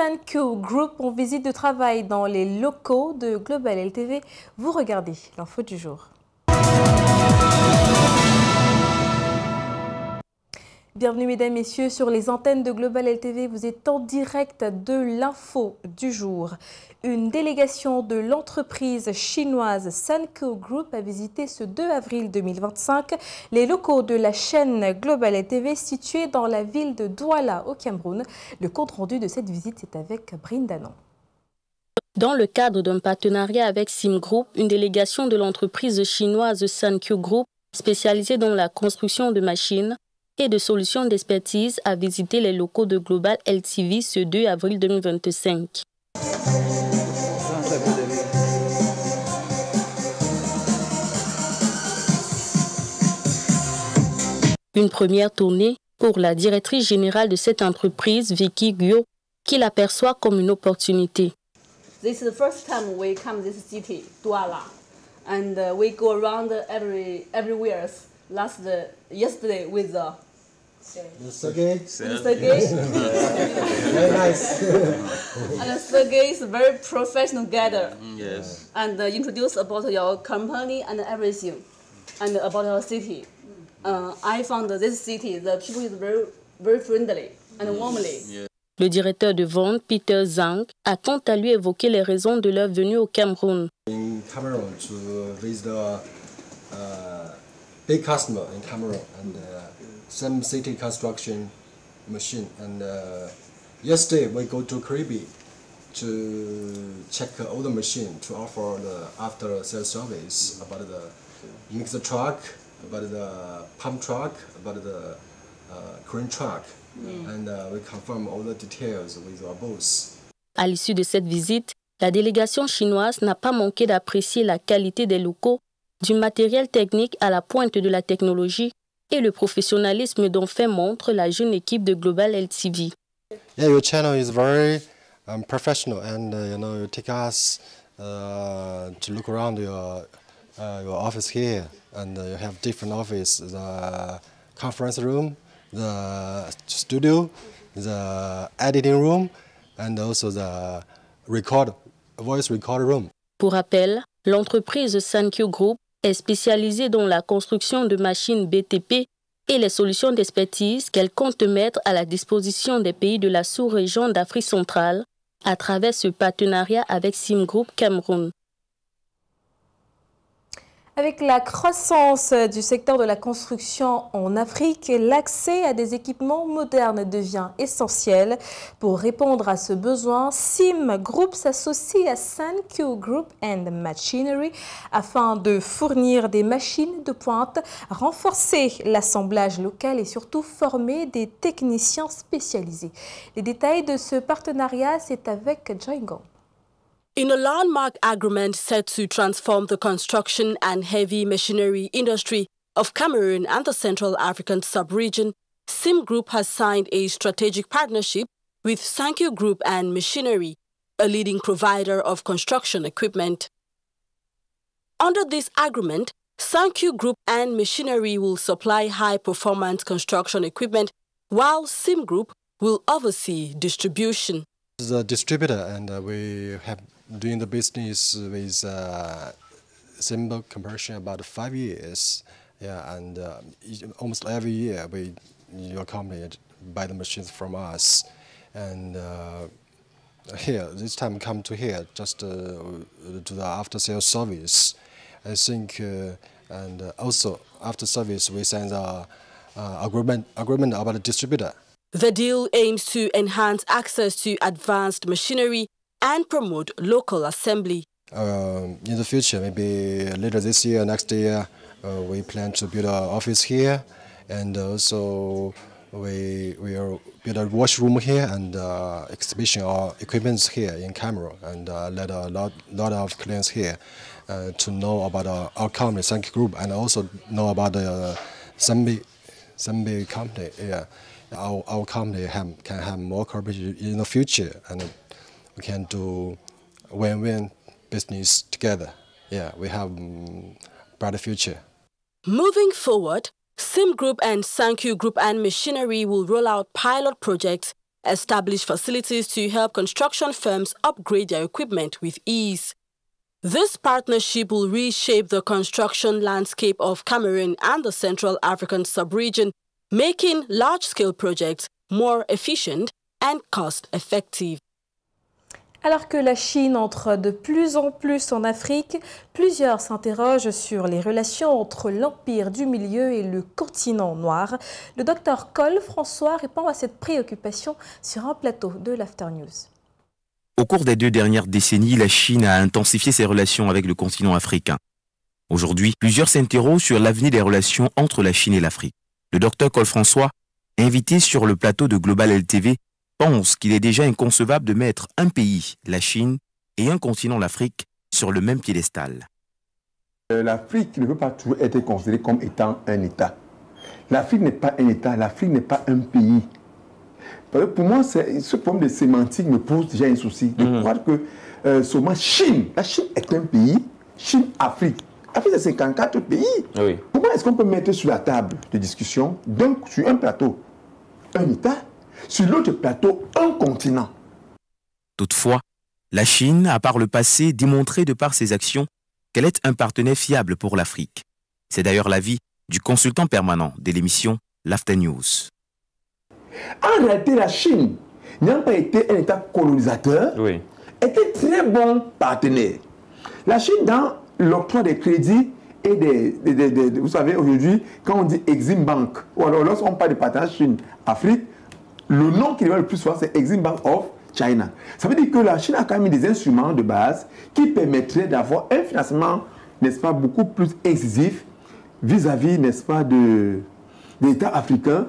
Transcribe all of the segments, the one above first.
Sankyu Group en visite de travail dans les locaux de Global LTV. Vous regardez l'info du jour. Bienvenue mesdames, messieurs sur les antennes de Global LTV. Vous êtes en direct de l'info du jour. Une délégation de l'entreprise chinoise Sankyu Group a visité ce 2 avril 2025 les locaux de la chaîne Global LTV située dans la ville de Douala au Cameroun. Le compte rendu de cette visite est avec Brindanon. Dans le cadre d'un partenariat avec Sim Group, une délégation de l'entreprise chinoise Sankyu Group spécialisée dans la construction de machines et de solutions d'expertise a visité les locaux de Global LTV ce 2 avril 2025. Une première tournée pour la directrice générale de cette entreprise, Vicky Guo, qui l'aperçoit comme une opportunité. This is the first time we come to this city, Douala, and we go around everywhere. Yesterday with Sergey. Very nice. And Sergey is a very professional guide. Yes. And introduce about your company and everything, and about your city. I found this city, the people is very friendly and warmly. Yeah. Le directeur de vente, Peter Zhang, a quant à lui évoqué les raisons de leur venue au Cameroun. In Cameroon to visit a big customer in Cameroon and some city construction machine. And yesterday we go to Kribi to check all the machine to offer the after sales service about the mixer truck, about the pump truck, about the crane truck. And we confirm all the details with our boss. À l'issue de cette visite, la délégation chinoise n'a pas manqué d'apprécier la qualité des locaux, du matériel technique à la pointe de la technologie et le professionnalisme dont fait montre la jeune équipe de Global LTV. Yeah, your channel is very professional, and you take us to look around your office here, and you have different offices, the conference room, the studio, the editing room, and also the voice record room. Pour rappel, l'entreprise Sankyu Group est spécialisée dans la construction de machines BTP et les solutions d'expertise qu'elle compte mettre à la disposition des pays de la sous-région d'Afrique centrale à travers ce partenariat avec Sim Group Cameroun. Avec la croissance du secteur de la construction en Afrique, l'accès à des équipements modernes devient essentiel. Pour répondre à ce besoin, Sim Group s'associe à Sankyu Group and Machinery afin de fournir des machines de pointe, renforcer l'assemblage local et surtout former des techniciens spécialisés. Les détails de ce partenariat, c'est avec Joingon. In a landmark agreement set to transform the construction and heavy machinery industry of Cameroon and the Central African sub-region, Sim Group has signed a strategic partnership with Sankyu Group and Machinery, a leading provider of construction equipment. Under this agreement, Sankyu Group and Machinery will supply high-performance construction equipment, while Sim Group will oversee distribution. The distributor, and we have doing the business with Sim Compression about 5 years. Yeah, and almost every year your company buy the machines from us. And here, this time come to here just to the after sales service. I think, and also after service we send the agreement about the distributor. The deal aims to enhance access to advanced machinery and promote local assembly. In the future, maybe later this year, next year, we plan to build an office here, and also we will build a washroom here and exhibition our equipments here in Cameroon, and let a lot of clients here to know about our company, Sankyu Group, and also know about the Sembi company. Yeah. Our company can have more cooperation in the future, and we can do win-win business together. Yeah, we have brighter future. Moving forward, Sim Group and Sankyu Group and Machinery will roll out pilot projects establish facilities to help construction firms upgrade their equipment with ease. This partnership will reshape the construction landscape of Cameroon and the Central African sub-region, making large-scale projects more efficient and cost-effective. Alors que la Chine entre de plus en plus en Afrique, plusieurs s'interrogent sur les relations entre l'Empire du Milieu et le continent noir. Le docteur Cole François répond à cette préoccupation sur un plateau de l'After News. Au cours des 2 dernières décennies, la Chine a intensifié ses relations avec le continent africain. Aujourd'hui, plusieurs s'interrogent sur l'avenir des relations entre la Chine et l'Afrique. Le docteur Cole François, invité sur le plateau de Global LTV, pense qu'il est déjà inconcevable de mettre un pays, la Chine, et un continent, l'Afrique, sur le même piédestal. L'Afrique ne peut pas toujours être considérée comme étant un État. L'Afrique n'est pas un État, l'Afrique n'est pas un pays. Pour moi, ce problème de sémantique me pose déjà un souci. De croire que seulement Chine, la Chine est un pays, Chine-Afrique. L'Afrique, c'est 54 pays. Oui. Comment est-ce qu'on peut mettre sur la table de discussion, donc sur un plateau, un État, sur l'autre plateau, un continent? Toutefois, la Chine a par le passé démontré de par ses actions qu'elle est un partenaire fiable pour l'Afrique. C'est d'ailleurs l'avis du consultant permanent de l'émission l'After News. En réalité, la Chine n'ayant pas été un État colonisateur, était très bon partenaire. La Chine, dans l'octroi des crédits et vous savez, aujourd'hui, quand on dit Exim Bank, ou alors lorsqu'on parle de partenariat Chine-Afrique, le nom qui revient le plus souvent, c'est Exim Bank of China. Ça veut dire que la Chine a quand même mis des instruments de base qui permettraient d'avoir un financement, n'est-ce pas, beaucoup plus incisif vis-à-vis, n'est-ce pas, des États africains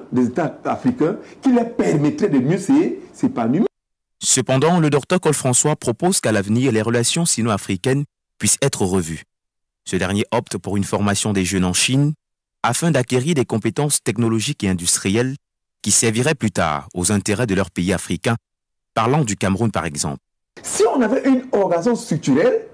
qui leur permettraient de mieux s'épanouir. Cependant, le docteur Cole François propose qu'à l'avenir, les relations sino-africaines puissent être revues. Ce dernier opte pour une formation des jeunes en Chine afin d'acquérir des compétences technologiques et industrielles qui serviraient plus tard aux intérêts de leur pays africain, parlant du Cameroun par exemple. Si on avait une organisation structurelle,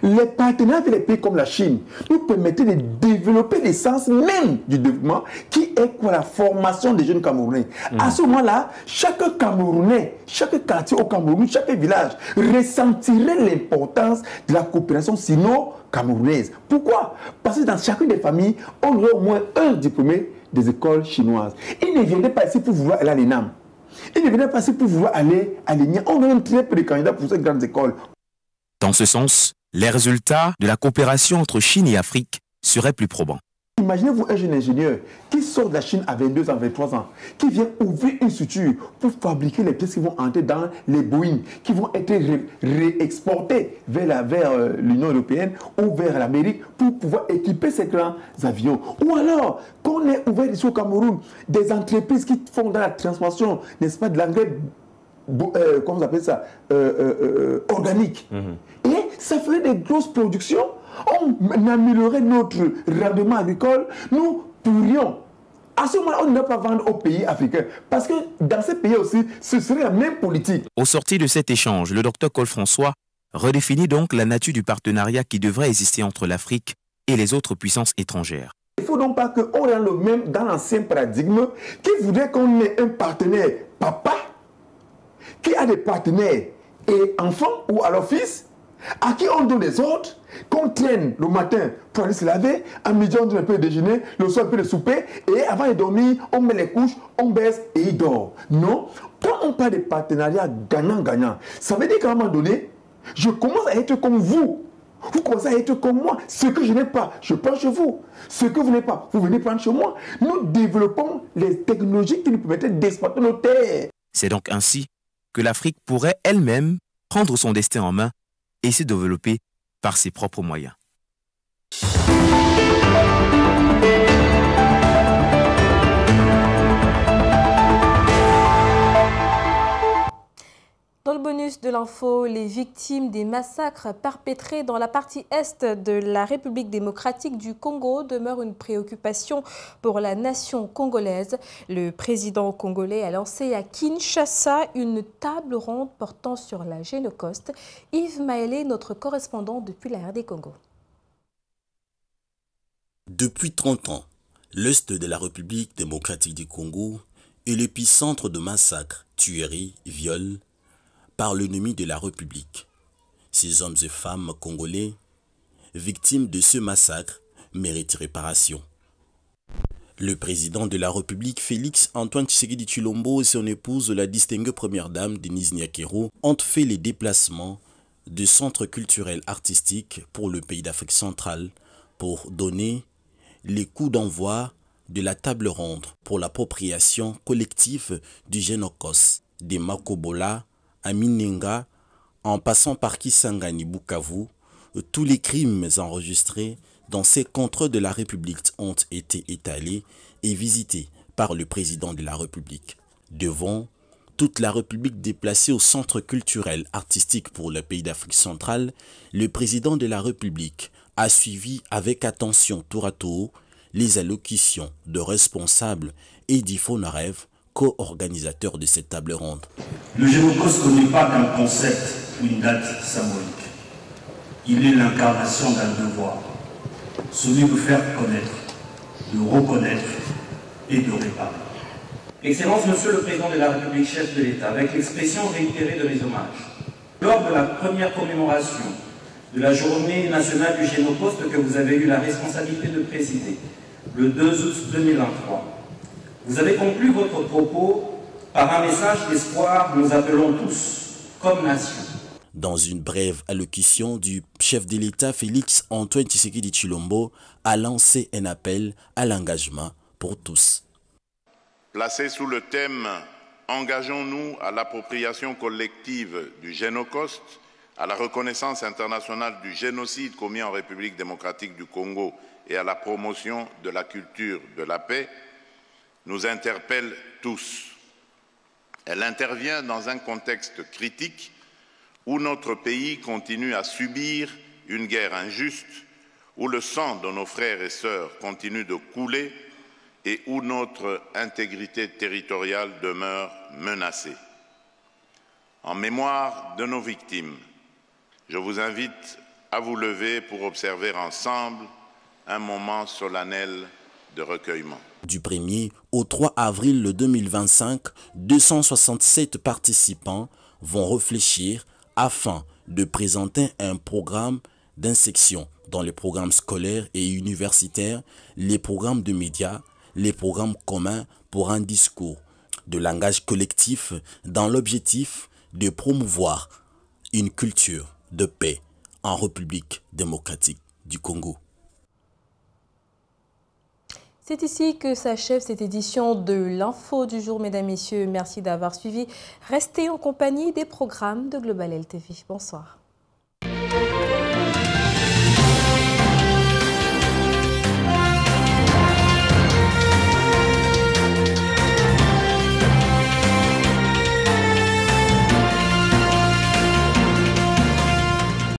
les partenaires avec les pays comme la Chine nous permettraient de développer l'essence même du développement qui est quoi, la formation des jeunes Camerounais. À ce moment-là, chaque Camerounais, chaque quartier au Cameroun, chaque village ressentirait l'importance de la coopération sino-camerounaise. Pourquoi? Parce que dans chacune des familles, on aurait au moins un diplômé des écoles chinoises. Ils ne viendraient pas ici pour vouloir aller à l'ENAM. Ils ne viendraient pas ici pour vouloir aller à l'ENIA. On a même très peu de candidats pour ces grandes écoles. Dans ce sens, les résultats de la coopération entre Chine et Afrique seraient plus probants. Imaginez-vous un jeune ingénieur qui sort de la Chine à 22 ans, 23 ans, qui vient ouvrir une structure pour fabriquer les pièces qui vont entrer dans les Boeing, qui vont être réexportées vers l'Union européenne ou vers l'Amérique pour pouvoir équiper ces grands avions. Ou alors, qu'on ait ouvert ici au Cameroun des entreprises qui font dans la transformation, n'est-ce pas, de l'engrais, comment vous appelez ça, organique. Et ça ferait des grosses productions. On améliorerait notre rendement agricole. Nous pourrions, à ce moment-là, on ne va pas vendre aux pays africains. Parce que dans ces pays aussi, ce serait la même politique. Au sortir de cet échange, le docteur Cole François redéfinit donc la nature du partenariat qui devrait exister entre l'Afrique et les autres puissances étrangères. Il ne faut donc pas qu'on rende le même dans l'ancien paradigme qui voudrait qu'on ait un partenaire papa qui a des partenaires et enfants ou alors fils à qui on donne des ordres, qu'on traîne le matin pour aller se laver, à midi on donne un peu de déjeuner, le soir un peu de souper, et avant de dormir, on met les couches, on baisse et il dort. Non, quand on parle de partenariat gagnant-gagnant, ça veut dire qu'à un moment donné, je commence à être comme vous. Vous commencez à être comme moi. Ce que je n'ai pas, je prends chez vous. Ce que vous n'avez pas, vous venez prendre chez moi. Nous développons les technologies qui nous permettent d'exploiter nos terres. C'est donc ainsi que l'Afrique pourrait elle-même prendre son destin en main et se développer par ses propres moyens. Dans le bonus de l'info, les victimes des massacres perpétrés dans la partie est de la République démocratique du Congo demeurent une préoccupation pour la nation congolaise. Le président congolais a lancé à Kinshasa une table ronde portant sur la Génocoste. Yves Maélé, notre correspondant depuis la RD Congo. Depuis 30 ans, l'est de la République démocratique du Congo est l'épicentre de massacres, tueries, viols par l'ennemi de la République. Ces hommes et femmes congolais, victimes de ce massacre, méritent réparation. Le président de la République, Félix Antoine Tshisekedi Tshilombo, et son épouse, la distinguée première dame, Denise Nyakero, ont fait les déplacements de centres culturels artistiques pour le pays d'Afrique centrale pour donner les coups d'envoi de la table ronde pour l'appropriation collective du Génocos, des Makobola à Minenga, en passant par Kisangani, Bukavu. Tous les crimes enregistrés dans ces contrées de la République ont été étalés et visités par le président de la République. Devant toute la République déplacée au centre culturel artistique pour le pays d'Afrique centrale, le président de la République a suivi avec attention tour à tour les allocutions de responsables et d'Ifonarev, co-organisateurs de cette table ronde. Le Génocos n'est pas qu'un concept ou une date symbolique. Il est l'incarnation d'un devoir, celui de faire connaître, de reconnaître et de réparer. Excellence, Monsieur le Président de la République, chef de l'État, avec l'expression réitérée de mes hommages, lors de la première commémoration de la journée nationale du Génocos que vous avez eu la responsabilité de présider, le 2 août 2023, vous avez conclu votre propos par un message d'espoir. Nous appelons tous, comme nation. Dans une brève allocution du chef de l'État, Félix Antoine Tshisekedi Tshilombo a lancé un appel à l'engagement pour tous. Placé sous le thème « Engageons-nous à l'appropriation collective du Génocos, à la reconnaissance internationale du génocide commis en République démocratique du Congo et à la promotion de la culture de la paix », nous interpelle tous. Elle intervient dans un contexte critique où notre pays continue à subir une guerre injuste, où le sang de nos frères et sœurs continue de couler et où notre intégrité territoriale demeure menacée. En mémoire de nos victimes, je vous invite à vous lever pour observer ensemble un moment solennel de recueillement. Du 1er au 3 avril 2025, 267 participants vont réfléchir afin de présenter un programme d'insertion dans les programmes scolaires et universitaires, les programmes de médias, les programmes communs pour un discours de langage collectif dans l'objectif de promouvoir une culture de paix en République démocratique du Congo. C'est ici que s'achève cette édition de l'Info du jour, mesdames, messieurs. Merci d'avoir suivi. Restez en compagnie des programmes de Global LTV. Bonsoir.